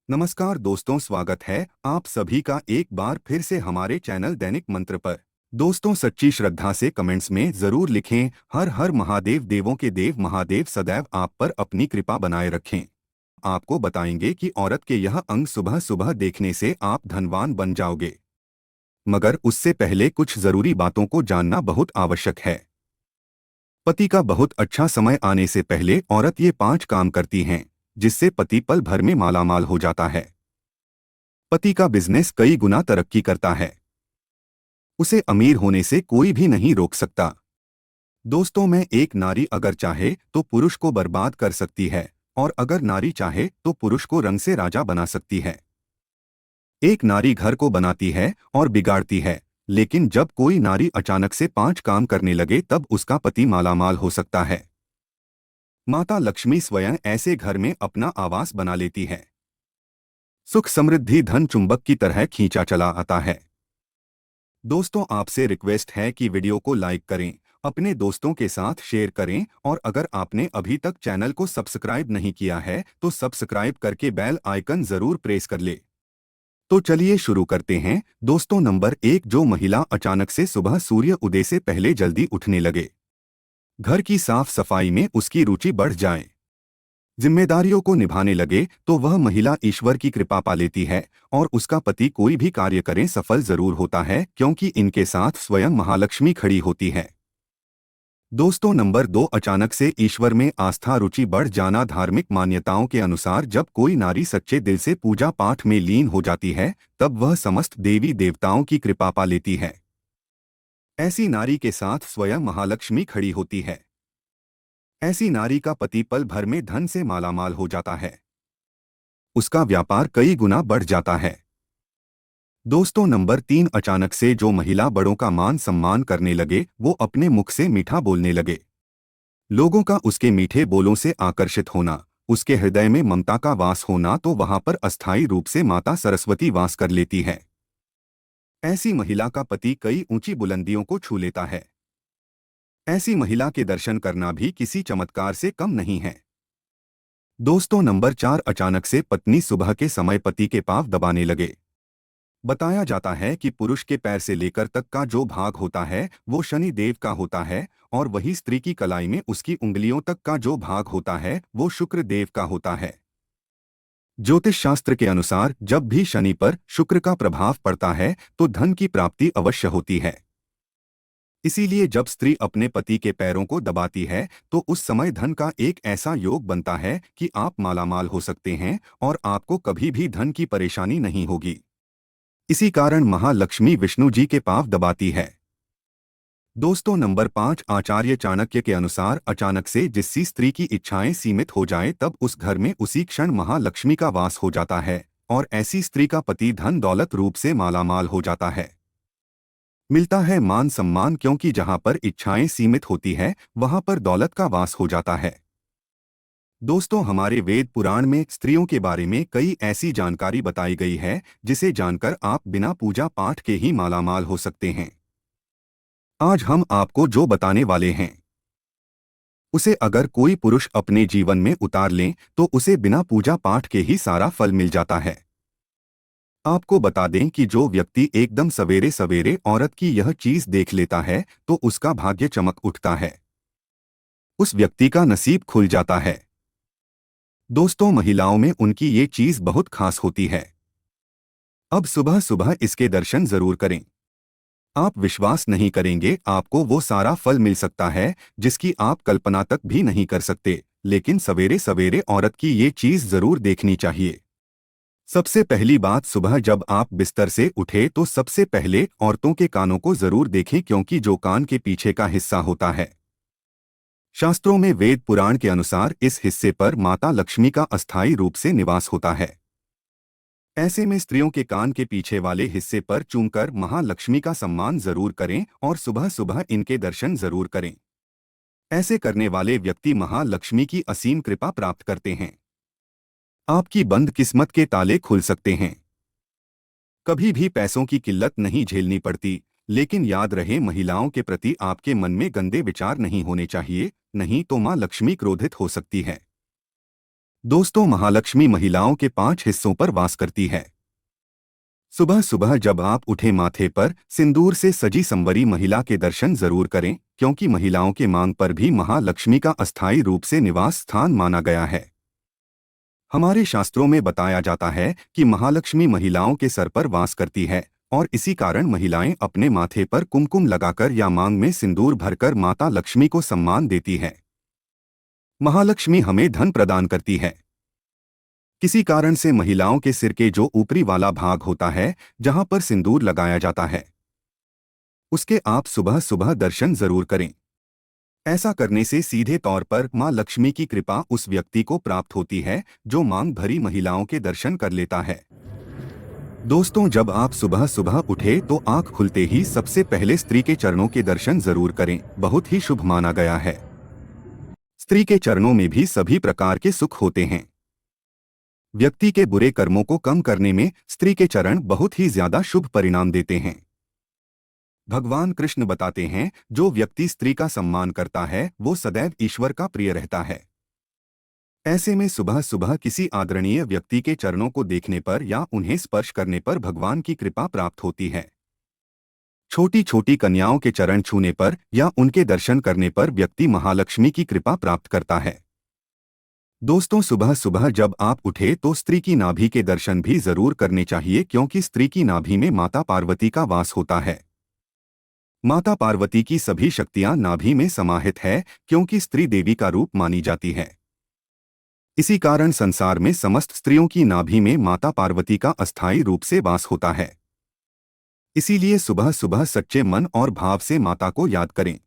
नमस्कार दोस्तों, स्वागत है आप सभी का एक बार फिर से हमारे चैनल दैनिक मंत्र पर। दोस्तों, सच्ची श्रद्धा से कमेंट्स में जरूर लिखें, हर हर महादेव, देवों के देव महादेव सदैव आप पर अपनी कृपा बनाए रखें। आपको बताएंगे कि औरत के यह अंग सुबह सुबह देखने से आप धनवान बन जाओगे, मगर उससे पहले कुछ जरूरी बातों को जानना बहुत आवश्यक है। पति का बहुत अच्छा समय आने से पहले औरत ये 5 काम करती हैं, जिससे पति पल भर में मालामाल हो जाता है। पति का बिजनेस कई गुना तरक्की करता है। उसे अमीर होने से कोई भी नहीं रोक सकता। दोस्तों में एक नारी अगर चाहे तो पुरुष को बर्बाद कर सकती है, और अगर नारी चाहे तो पुरुष को रंग से राजा बना सकती है। एक नारी घर को बनाती है और बिगाड़ती है, लेकिन जब कोई नारी अचानक से 5 काम करने लगे तब उसका पति मालामाल हो सकता है। माता लक्ष्मी स्वयं ऐसे घर में अपना आवास बना लेती है। सुख समृद्धि धन चुंबक की तरह खींचा चला आता है। दोस्तों, आपसे रिक्वेस्ट है कि वीडियो को लाइक करें, अपने दोस्तों के साथ शेयर करें, और अगर आपने अभी तक चैनल को सब्सक्राइब नहीं किया है तो सब्सक्राइब करके बेल आइकन जरूर प्रेस कर ले। तो चलिए शुरू करते हैं। दोस्तों, नंबर 1, जो महिला अचानक से सुबह सूर्य उदय से पहले जल्दी उठने लगे। घर की साफ सफाई में उसकी रुचि बढ़ जाए, जिम्मेदारियों को निभाने लगे, तो वह महिला ईश्वर की कृपा पा लेती है, और उसका पति कोई भी कार्य करें सफल जरूर होता है, क्योंकि इनके साथ स्वयं महालक्ष्मी खड़ी होती है। दोस्तों, नंबर 2, अचानक से ईश्वर में आस्था रुचि बढ़ जाना। धार्मिक मान्यताओं के अनुसार जब कोई नारी सच्चे दिल से पूजा पाठ में लीन हो जाती है, तब वह समस्त देवी देवताओं की कृपा पा लेती है। ऐसी नारी के साथ स्वयं महालक्ष्मी खड़ी होती है। ऐसी नारी का पति पल भर में धन से मालामाल हो जाता है। उसका व्यापार कई गुना बढ़ जाता है। दोस्तों, नंबर 3, अचानक से जो महिला बड़ों का मान सम्मान करने लगे, वो अपने मुख से मीठा बोलने लगे। लोगों का उसके मीठे बोलों से आकर्षित होना, उसके हृदय में ममता का वास होना, तो वहां पर अस्थायी रूप से माता सरस्वती वास कर लेती है। ऐसी महिला का पति कई ऊंची बुलंदियों को छू लेता है। ऐसी महिला के दर्शन करना भी किसी चमत्कार से कम नहीं है। दोस्तों, नंबर 4, अचानक से पत्नी सुबह के समय पति के पांव दबाने लगे। बताया जाता है कि पुरुष के पैर से लेकर तक का जो भाग होता है वो शनि देव का होता है, और वही स्त्री की कलाई में उसकी उंगलियों तक का जो भाग होता है वो शुक्र देव का होता है। ज्योतिष शास्त्र के अनुसार जब भी शनि पर शुक्र का प्रभाव पड़ता है तो धन की प्राप्ति अवश्य होती है। इसीलिए जब स्त्री अपने पति के पैरों को दबाती है तो उस समय धन का एक ऐसा योग बनता है कि आप मालामाल हो सकते हैं, और आपको कभी भी धन की परेशानी नहीं होगी। इसी कारण महालक्ष्मी विष्णु जी के पांव दबाती है। दोस्तों, नंबर 5, आचार्य चाणक्य के अनुसार अचानक से जिससी स्त्री की इच्छाएं सीमित हो जाएं तब उस घर में उसी क्षण महालक्ष्मी का वास हो जाता है, और ऐसी स्त्री का पति धन दौलत रूप से मालामाल हो जाता है। मिलता है मान सम्मान, क्योंकि जहां पर इच्छाएं सीमित होती है वहां पर दौलत का वास हो जाता है। दोस्तों, हमारे वेद पुराण में स्त्रियों के बारे में कई ऐसी जानकारी बताई गई है जिसे जानकर आप बिना पूजा पाठ के ही मालामाल हो सकते हैं। आज हम आपको जो बताने वाले हैं उसे अगर कोई पुरुष अपने जीवन में उतार लें तो उसे बिना पूजा पाठ के ही सारा फल मिल जाता है। आपको बता दें कि जो व्यक्ति एकदम सवेरे सवेरे औरत की यह चीज देख लेता है तो उसका भाग्य चमक उठता है, उस व्यक्ति का नसीब खुल जाता है। दोस्तों, महिलाओं में उनकी ये चीज बहुत खास होती है। अब सुबह सुबह इसके दर्शन जरूर करें। आप विश्वास नहीं करेंगे, आपको वो सारा फल मिल सकता है जिसकी आप कल्पना तक भी नहीं कर सकते। लेकिन सवेरे सवेरे औरत की ये चीज जरूर देखनी चाहिए। सबसे पहली बात, सुबह जब आप बिस्तर से उठे तो सबसे पहले औरतों के कानों को जरूर देखें, क्योंकि जो कान के पीछे का हिस्सा होता है, शास्त्रों में वेद पुराण के अनुसार इस हिस्से पर माता लक्ष्मी का अस्थायी रूप से निवास होता है। ऐसे में स्त्रियों के कान के पीछे वाले हिस्से पर चूमकर महालक्ष्मी का सम्मान जरूर करें, और सुबह सुबह इनके दर्शन जरूर करें। ऐसे करने वाले व्यक्ति महालक्ष्मी की असीम कृपा प्राप्त करते हैं। आपकी बंद किस्मत के ताले खुल सकते हैं। कभी भी पैसों की किल्लत नहीं झेलनी पड़ती, लेकिन याद रहे, महिलाओं के प्रति आपके मन में गंदे विचार नहीं होने चाहिए, नहीं तो मां लक्ष्मी क्रोधित हो सकती है। दोस्तों, महालक्ष्मी महिलाओं के 5 हिस्सों पर वास करती है। सुबह सुबह जब आप उठे, माथे पर सिंदूर से सजी संवरी महिला के दर्शन जरूर करें, क्योंकि महिलाओं के मांग पर भी महालक्ष्मी का अस्थायी रूप से निवास स्थान माना गया है। हमारे शास्त्रों में बताया जाता है कि महालक्ष्मी महिलाओं के सर पर वास करती है और इसी कारण महिलाएं अपने माथे पर कुमकुम लगाकर या मांग में सिंदूर भरकर माता लक्ष्मी को सम्मान देती है। महालक्ष्मी हमें धन प्रदान करती है। किसी कारण से महिलाओं के सिर के जो ऊपरी वाला भाग होता है, जहां पर सिंदूर लगाया जाता है, उसके आप सुबह सुबह दर्शन जरूर करें। ऐसा करने से सीधे तौर पर मां लक्ष्मी की कृपा उस व्यक्ति को प्राप्त होती है जो मांग भरी महिलाओं के दर्शन कर लेता है। दोस्तों, जब आप सुबह सुबह उठे तो आंख खुलते ही सबसे पहले स्त्री के चरणों के दर्शन जरूर करें। बहुत ही शुभ माना गया है। स्त्री के चरणों में भी सभी प्रकार के सुख होते हैं। व्यक्ति के बुरे कर्मों को कम करने में स्त्री के चरण बहुत ही ज्यादा शुभ परिणाम देते हैं। भगवान कृष्ण बताते हैं, जो व्यक्ति स्त्री का सम्मान करता है वो सदैव ईश्वर का प्रिय रहता है। ऐसे में सुबह सुबह किसी आदरणीय व्यक्ति के चरणों को देखने पर या उन्हें स्पर्श करने पर भगवान की कृपा प्राप्त होती है। छोटी छोटी कन्याओं के चरण छूने पर या उनके दर्शन करने पर व्यक्ति महालक्ष्मी की कृपा प्राप्त करता है। दोस्तों, सुबह सुबह जब आप उठे तो स्त्री की नाभि के दर्शन भी जरूर करने चाहिए, क्योंकि स्त्री की नाभि में माता पार्वती का वास होता है। माता पार्वती की सभी शक्तियां नाभि में समाहित है, क्योंकि स्त्री देवी का रूप मानी जाती है। इसी कारण संसार में समस्त स्त्रियों की नाभि में माता पार्वती का अस्थायी रूप से वास होता है। इसीलिए सुबह सुबह सच्चे मन और भाव से माता को याद करें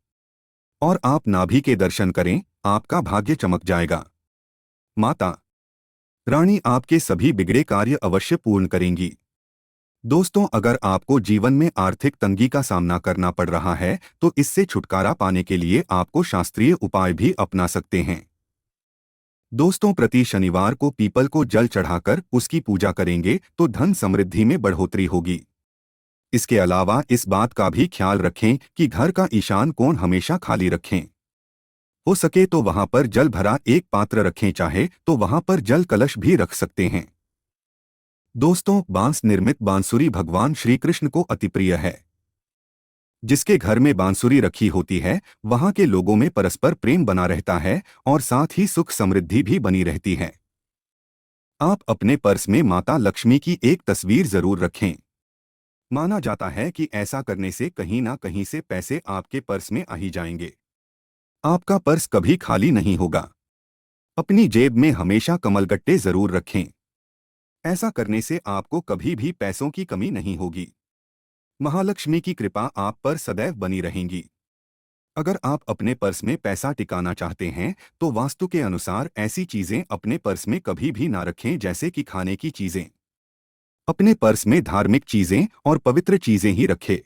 और आप नाभि के दर्शन करें, आपका भाग्य चमक जाएगा। माता रानी आपके सभी बिगड़े कार्य अवश्य पूर्ण करेंगी। दोस्तों, अगर आपको जीवन में आर्थिक तंगी का सामना करना पड़ रहा है तो इससे छुटकारा पाने के लिए आपको शास्त्रीय उपाय भी अपना सकते हैं। दोस्तों, प्रति शनिवार को पीपल को जल चढ़ाकर उसकी पूजा करेंगे तो धन समृद्धि में बढ़ोतरी होगी। इसके अलावा इस बात का भी ख्याल रखें कि घर का ईशान कोण हमेशा खाली रखें। हो सके तो वहां पर जल भरा एक पात्र रखें, चाहे तो वहां पर जल कलश भी रख सकते हैं। दोस्तों, बांस निर्मित बांसुरी भगवान श्री कृष्ण को अति प्रिय है। जिसके घर में बांसुरी रखी होती है वहां के लोगों में परस्पर प्रेम बना रहता है और साथ ही सुख समृद्धि भी बनी रहती है। आप अपने पर्स में माता लक्ष्मी की एक तस्वीर जरूर रखें। माना जाता है कि ऐसा करने से कहीं ना कहीं से पैसे आपके पर्स में आ ही जाएंगे। आपका पर्स कभी खाली नहीं होगा। अपनी जेब में हमेशा कमलगट्टे जरूर रखें। ऐसा करने से आपको कभी भी पैसों की कमी नहीं होगी। महालक्ष्मी की कृपा आप पर सदैव बनी रहेंगी। अगर आप अपने पर्स में पैसा टिकाना चाहते हैं तो वास्तु के अनुसार ऐसी चीजें अपने पर्स में कभी भी ना रखें, जैसे कि खाने की चीजें। अपने पर्स में धार्मिक चीजें और पवित्र चीजें ही रखें।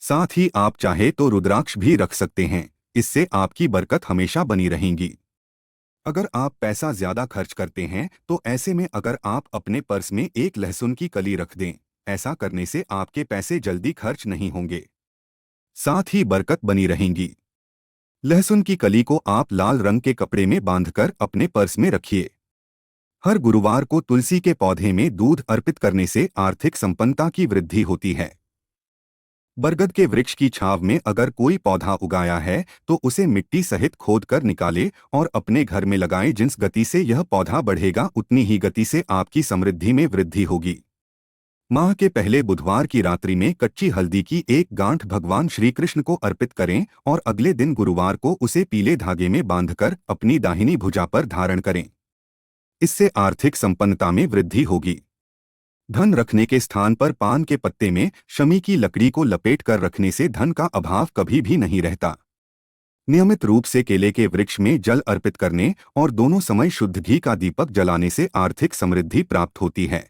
साथ ही आप चाहे तो रुद्राक्ष भी रख सकते हैं। इससे आपकी बरकत हमेशा बनी रहेगी। अगर आप पैसा ज्यादा खर्च करते हैं तो ऐसे में अगर आप अपने पर्स में एक लहसुन की कली रख दें, ऐसा करने से आपके पैसे जल्दी खर्च नहीं होंगे, साथ ही बरकत बनी रहेंगी। लहसुन की कली को आप लाल रंग के कपड़े में बांधकर अपने पर्स में रखिए। हर गुरुवार को तुलसी के पौधे में दूध अर्पित करने से आर्थिक संपन्नता की वृद्धि होती है। बरगद के वृक्ष की छांव में अगर कोई पौधा उगाया है तो उसे मिट्टी सहित खोदकर निकाले और अपने घर में लगाएं। जिस गति से यह पौधा बढ़ेगा उतनी ही गति से आपकी समृद्धि में वृद्धि होगी। माह के पहले बुधवार की रात्रि में कच्ची हल्दी की एक गांठ भगवान श्री कृष्ण को अर्पित करें और अगले दिन गुरुवार को उसे पीले धागे में बांधकर अपनी दाहिनी भुजा पर धारण करें। इससे आर्थिक संपन्नता में वृद्धि होगी। धन रखने के स्थान पर पान के पत्ते में शमी की लकड़ी को लपेट कर रखने से धन का अभाव कभी भी नहीं रहता। नियमित रूप से केले के वृक्ष में जल अर्पित करने और दोनों समय शुद्ध घी का दीपक जलाने से आर्थिक समृद्धि प्राप्त होती है।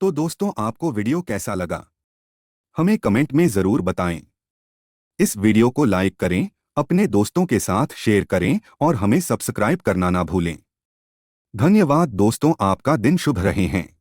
तो दोस्तों, आपको वीडियो कैसा लगा हमें कमेंट में जरूर बताएं। इस वीडियो को लाइक करें, अपने दोस्तों के साथ शेयर करें और हमें सब्सक्राइब करना ना भूलें। धन्यवाद दोस्तों, आपका दिन शुभ रहे हैं।